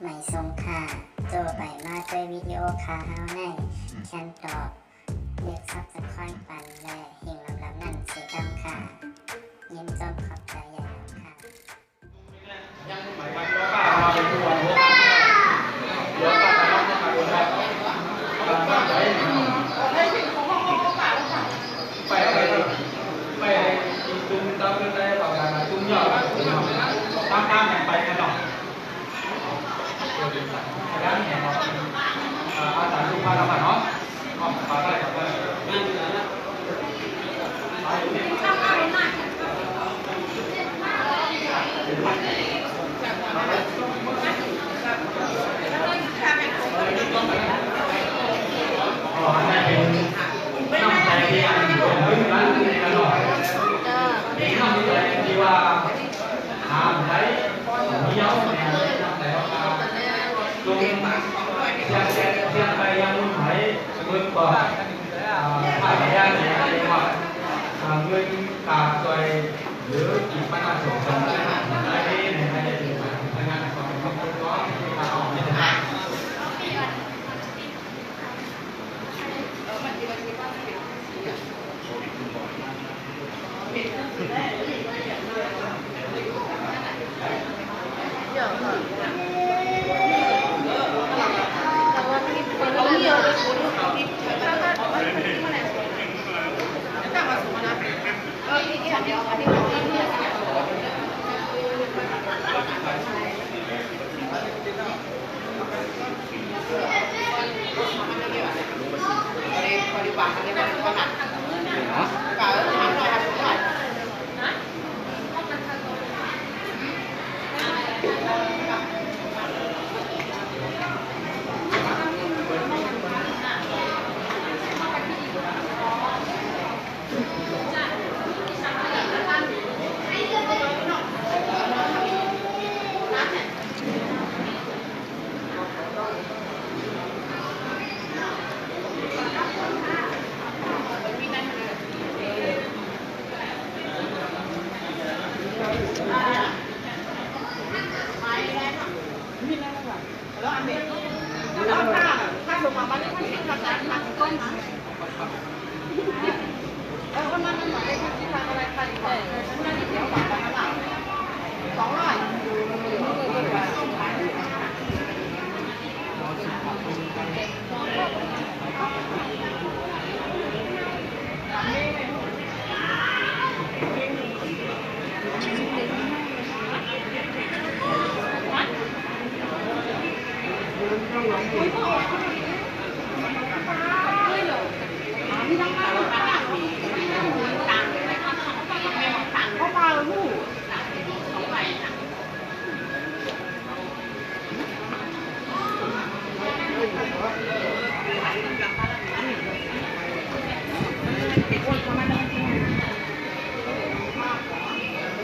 ไม่ส่งค่าโจไปมาด้วยวิดีโอคาเฮาในแคนตอบเรียกซับสไครป์ปันและหิ่งลำนั่นเสียดำค่ะยินจมขอบใจใหญ่ค่ะยังหมายความว่าเราเป็นผู้วันเดี๋ยวป้าจะรับจะมาดูแลป้าไปจุ่มตามกันได้ต่อการจุ่มยอดตามกันไปกันหรอกด้านเนี่ยอาจารย์ทุกท่านนะครับเนาะขอบคุณได้ครับน้ำใจที่อันนี้เป็นร้านที่กันหรอกนี่น้ำใจที่ว่าหาใช้มีเยอะเนี่ยแต่ว่าตรงยังไปยังมุ่งหมายเงินก่อนภายในย่านเนี่ยเรียกว่าเงินการช่วยหรืออีกปัญหาส่งเสริมอะไรนี่ในในงานของครอบครัวที่มาออกเนี่ยนะ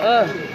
เออ